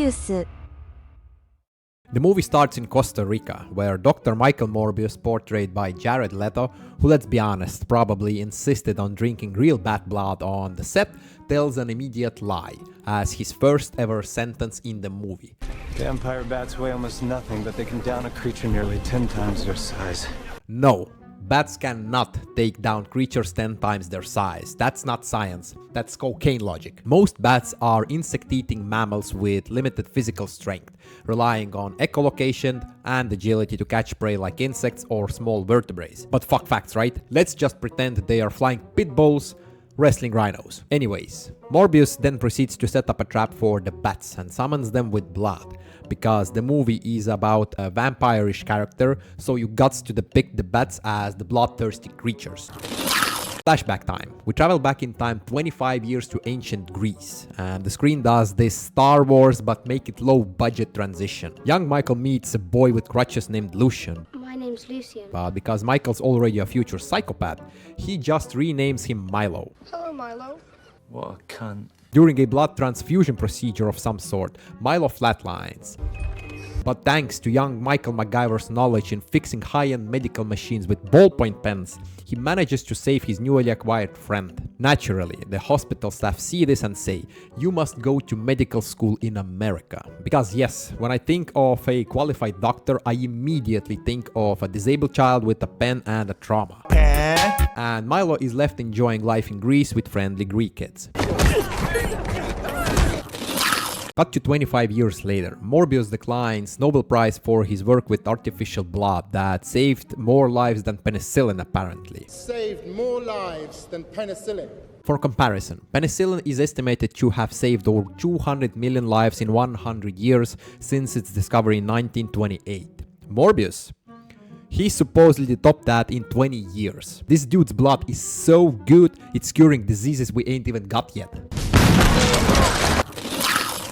Morbius. The movie starts in Costa Rica, where Dr. Michael Morbius, portrayed by Jared Leto, who, let's be honest, probably insisted on drinking real bat blood on the set, tells an immediate lie, as his first ever sentence in the movie. Vampire bats weigh almost nothing, but they can down a creature nearly 10 times their size. No, bats cannot take down creatures 10 times their size. That's not science, that's cocaine logic. Most bats are insect-eating mammals with limited physical strength, relying on echolocation and agility to catch prey like insects or small vertebrates. But fuck facts, right? Let's just pretend they are flying pit bulls, wrestling rhinos. Anyways, Morbius then proceeds to set up a trap for the bats and summons them with blood, because the movie is about a vampire-ish character, so you got to depict the bats as the bloodthirsty creatures. Flashback time. We travel back in time 25 years to ancient Greece, and the screen does this Star Wars but make it low budget transition. Young Michael meets a boy with crutches named Lucian. My name's Lucian. But because Michael's already a future psychopath, he just renames him Milo. Hello, Milo. What a cunt. During a blood transfusion procedure of some sort, Milo flatlines. But thanks to young Michael MacGyver's knowledge in fixing high-end medical machines with ballpoint pens, he manages to save his newly acquired friend. Naturally, the hospital staff see this and say, "You must go to medical school in America." Because yes, when I think of a qualified doctor, I immediately think of a disabled child with a pen and a trauma. And Milo is left enjoying life in Greece with friendly Greek kids. Cut to 25 years later, Morbius declines Nobel Prize for his work with artificial blood that saved more lives than penicillin apparently. Saved more lives than penicillin. For comparison, penicillin is estimated to have saved over 200 million lives in 100 years since its discovery in 1928. Morbius, he supposedly topped that in 20 years. This dude's blood is so good, it's curing diseases we ain't even got yet.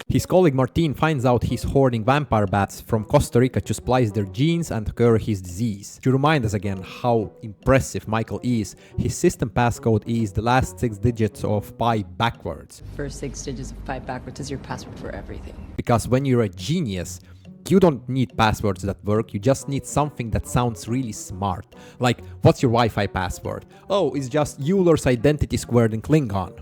His colleague Martin finds out he's hoarding vampire bats from Costa Rica to splice their genes and cure his disease. To remind us again how impressive Michael is, his system passcode is the last 6 digits of pi backwards. First 6 digits of pi backwards is your password for everything. Because when you're a genius, you don't need passwords that work, you just need something that sounds really smart. Like, what's your Wi-Fi password? Oh, it's just Euler's identity squared in Klingon.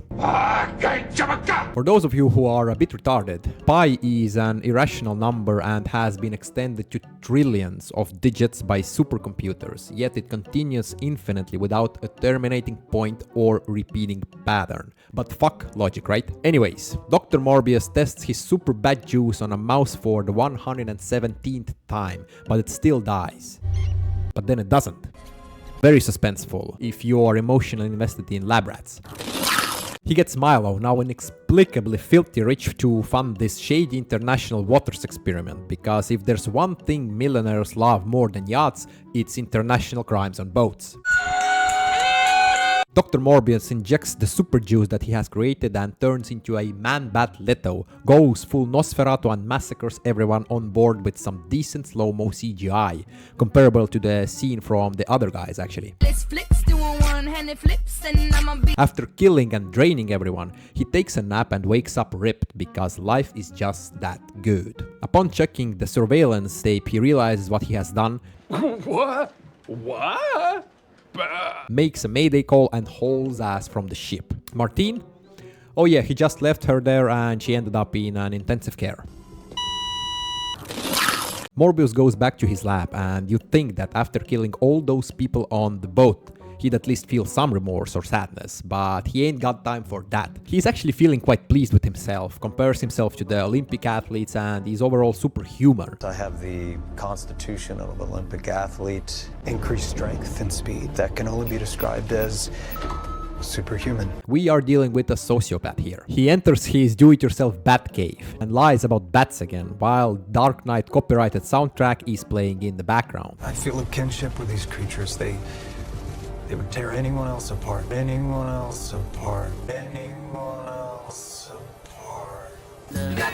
For those of you who are a bit retarded, pi is an irrational number and has been extended to trillions of digits by supercomputers, yet it continues infinitely without a terminating point or repeating pattern. But fuck logic, right? Anyways, Dr. Morbius tests his super bat juice on a mouse for the 117th time, but it still dies. But then it doesn't. Very suspenseful if you are emotionally invested in lab rats. He gets Milo, now inexplicably filthy rich, to fund this shady international waters experiment, because if there's one thing millionaires love more than yachts, it's international crimes on boats. Dr. Morbius injects the super juice that he has created and turns into a man-bat Leto, goes full Nosferatu and massacres everyone on board with some decent slow-mo CGI, comparable to the scene from The Other Guys actually. After killing and draining everyone, he takes a nap and wakes up ripped because life is just that good. Upon checking the surveillance tape, he realizes what he has done. What? What? Makes a mayday call and hauls ass from the ship. Martine? Oh yeah, he just left her there and she ended up in an intensive care. Morbius goes back to his lab, and you'd think that after killing all those people on the boat, he'd at least feel some remorse or sadness, but he ain't got time for that. He's actually feeling quite pleased with himself, compares himself to the Olympic athletes, and is overall superhuman. I have the constitution of an Olympic athlete, increased strength and speed that can only be described as superhuman. We are dealing with a sociopath here. He enters his do-it-yourself bat cave and lies about bats again, while Dark Knight copyrighted soundtrack is playing in the background. I feel a kinship with these creatures. They would tear anyone else apart. Anyone else apart. Anyone else apart.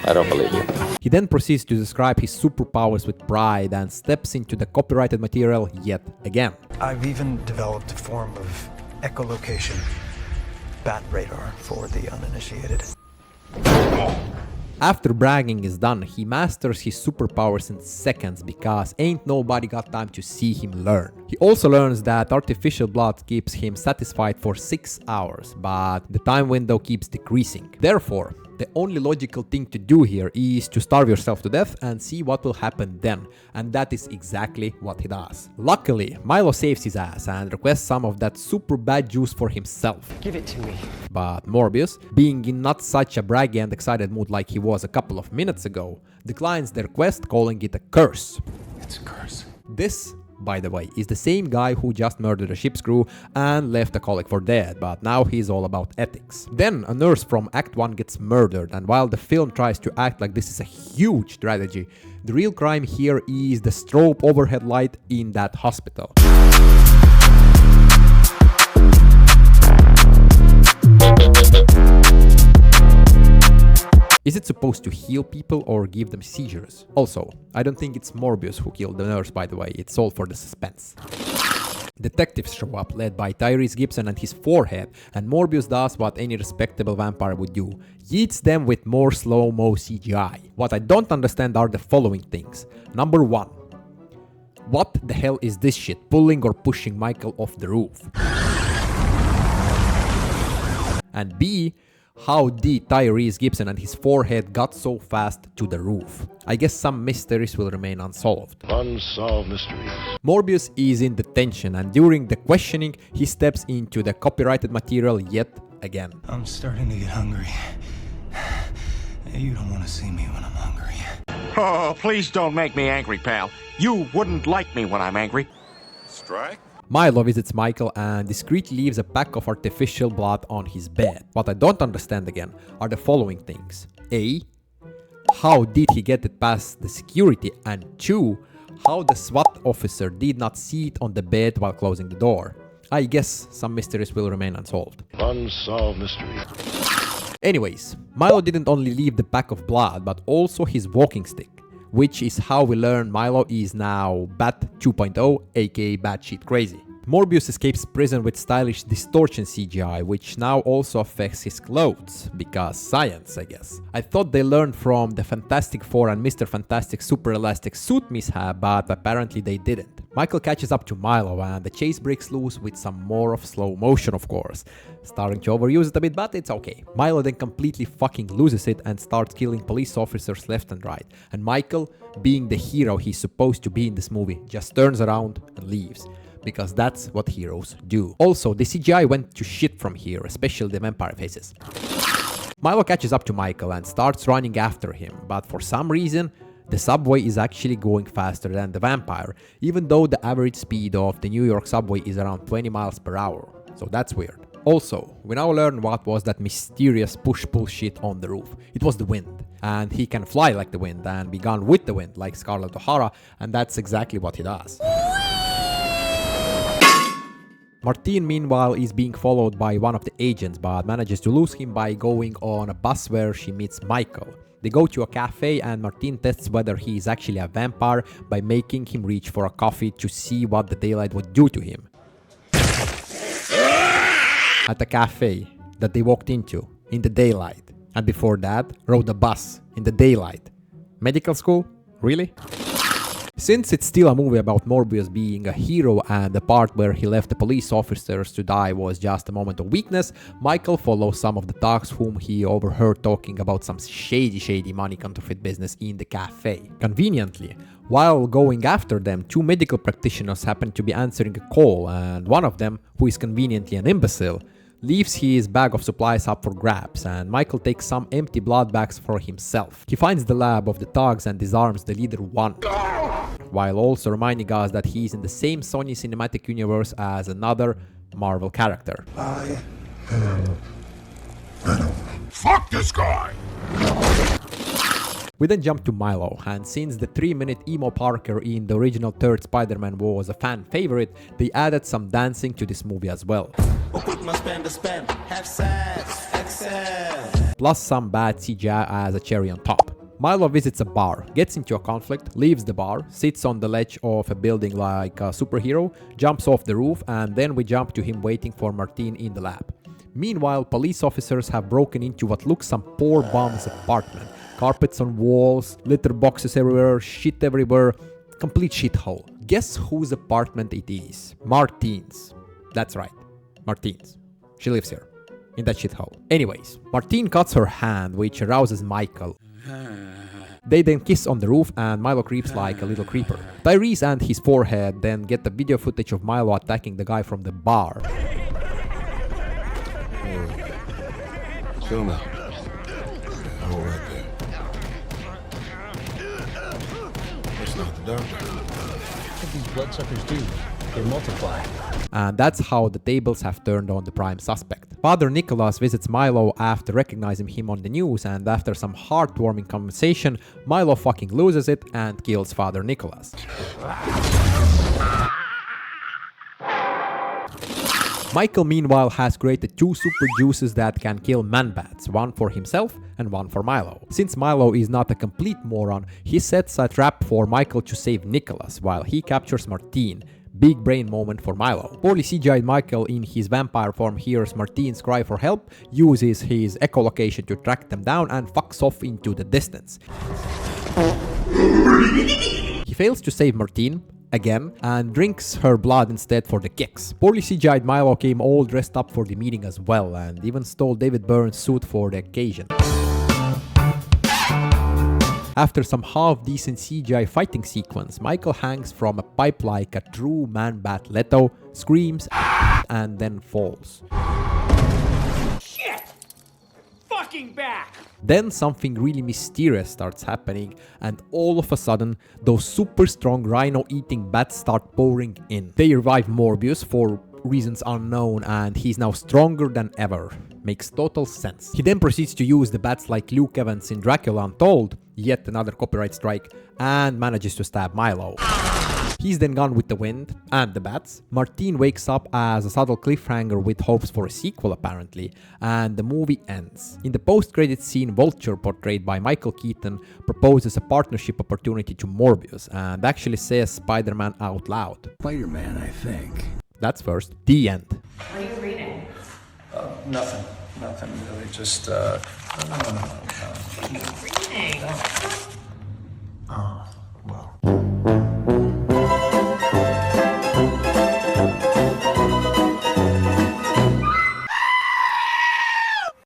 I don't believe you. He then proceeds to describe his superpowers with pride and steps into the copyrighted material yet again. I've even developed a form of echolocation, bat radar for the uninitiated. After bragging is done, he masters his superpowers in seconds because ain't nobody got time to see him learn. He also learns that artificial blood keeps him satisfied for 6 hours, but the time window keeps decreasing. Therefore, the only logical thing to do here is to starve yourself to death and see what will happen then, and that is exactly what he does. Luckily, Milo saves his ass and requests some of that super bad juice for himself. Give it to me. But Morbius, being in not such a braggy and excited mood like he was a couple of minutes ago, declines the request, calling it a curse. It's a curse. This, by the way, is the same guy who just murdered a ship's crew and left a colleague for dead, but now he's all about ethics. Then a nurse from Act 1 gets murdered, and while the film tries to act like this is a huge tragedy, the real crime here is the strobe overhead light in that hospital. Is it supposed to heal people or give them seizures? Also, I don't think it's Morbius who killed the nurse, by the way, it's all for the suspense. Detectives show up, led by Tyrese Gibson and his forehead, and Morbius does what any respectable vampire would do, yeets them with more slow-mo CGI. What I don't understand are the following things. Number 1. What the hell is this shit, pulling or pushing Michael off the roof? And B, how did Tyrese Gibson and his forehead got so fast to the roof? I guess some mysteries will remain unsolved. Unsolved mysteries. Morbius is in detention, and during the questioning, he steps into the copyrighted material yet again. I'm starting to get hungry. You don't want to see me when I'm hungry. Oh, please don't make me angry, pal. You wouldn't like me when I'm angry. Strike? Milo visits Michael and discreetly leaves a pack of artificial blood on his bed. What I don't understand again are the following things. A. How did he get it past the security? And 2. How the SWAT officer did not see it on the bed while closing the door. I guess some mysteries will remain unsolved. Unsolved mysteries. Anyways, Milo didn't only leave the pack of blood, but also his walking stick, which is how we learn Milo is now Bat 2.0, aka batshit crazy. Morbius escapes prison with stylish distortion CGI, which now also affects his clothes, because science, I guess. I thought they learned from the Fantastic Four and Mr. Fantastic super elastic suit mishap, but apparently they didn't. Michael catches up to Milo and the chase breaks loose with some more of slow motion, of course. Starting to overuse it a bit, but it's okay. Milo then completely fucking loses it and starts killing police officers left and right. And Michael, being the hero he's supposed to be in this movie, just turns around and leaves. Because that's what heroes do. Also, the CGI went to shit from here, especially the vampire faces. Milo catches up to Michael and starts running after him, but for some reason, the subway is actually going faster than the vampire, even though the average speed of the New York subway is around 20 miles per hour. So that's weird. Also, we now learn what was that mysterious push-pull shit on the roof. It was the wind. And he can fly like the wind and be gone with the wind like Scarlett O'Hara, and that's exactly what he does. Martine, meanwhile, is being followed by one of the agents, but manages to lose him by going on a bus where she meets Michael. They go to a cafe and Martine tests whether he is actually a vampire by making him reach for a coffee to see what the daylight would do to him. At the cafe that they walked into in the daylight, and before that rode a bus in the daylight. Medical school? Really? Since it's still a movie about Morbius being a hero and the part where he left the police officers to die was just a moment of weakness, Michael follows some of the thugs whom he overheard talking about some shady money counterfeit business in the cafe. Conveniently, while going after them, 2 medical practitioners happen to be answering a call, and one of them, who is conveniently an imbecile, leaves his bag of supplies up for grabs, and Michael takes some empty blood bags for himself. He finds the lab of the thugs and disarms the leader one, while also reminding us that he's in the same Sony cinematic universe as another Marvel character. I am Venom. Fuck this guy! We then jump to Milo, and since the 3-minute emo Parker in the original third Spider-Man was a fan favorite, they added some dancing to this movie as well. Plus some bad CGI as a cherry on top. Milo visits a bar, gets into a conflict, leaves the bar, sits on the ledge of a building like a superhero, jumps off the roof, and then we jump to him waiting for Martine in the lab. Meanwhile, police officers have broken into what looks some poor bum's apartment, Carpets on walls, litter boxes everywhere, shit everywhere. Complete shithole. Guess whose apartment it is? Martine's. That's right. Martine's. She lives here. In that shithole. Anyways, Martine cuts her hand, which arouses Michael. They then kiss on the roof and Milo creeps like a little creeper. Tyrese and his forehead then get the video footage of Milo attacking the guy from the bar. Zoom out. Hold right there. That's not the doctor. What these bloodsuckers do? They multiply. And that's how the tables have turned on the prime suspect. Father Nicholas visits Milo after recognizing him on the news, and after some heartwarming conversation, Milo fucking loses it and kills Father Nicholas. Michael meanwhile has created 2 super juices that can kill man-bats, one for himself and one for Milo. Since Milo is not a complete moron, he sets a trap for Michael to save Nicholas while he captures Martine. Big brain moment for Milo. Poorly CGI'd Michael in his vampire form hears Martine's cry for help, uses his echolocation to track them down and fucks off into the distance. He fails to save Martine, again, and drinks her blood instead for the kicks. Poorly CGI'd Milo came all dressed up for the meeting as well, and even stole David Byrne's suit for the occasion. After some half-decent CGI fighting sequence, Michael hangs from a pipe like a true man-bat Leto, screams, and then falls. Shit! Fucking back! Then something really mysterious starts happening, and all of a sudden, those super strong rhino-eating bats start pouring in. They revive Morbius for reasons unknown, and he's now stronger than ever. Makes total sense. He then proceeds to use the bats like Luke Evans in Dracula Untold, yet another copyright strike, and manages to stab Milo. He's then gone with the wind and the bats. Martine wakes up as a subtle cliffhanger with hopes for a sequel apparently, and the movie ends. In the post-credits scene, Vulture, portrayed by Michael Keaton, proposes a partnership opportunity to Morbius and actually says Spider-Man out loud. Spider-Man, I think. That's first. The end. What are you reading? Nothing really. Just, Reading.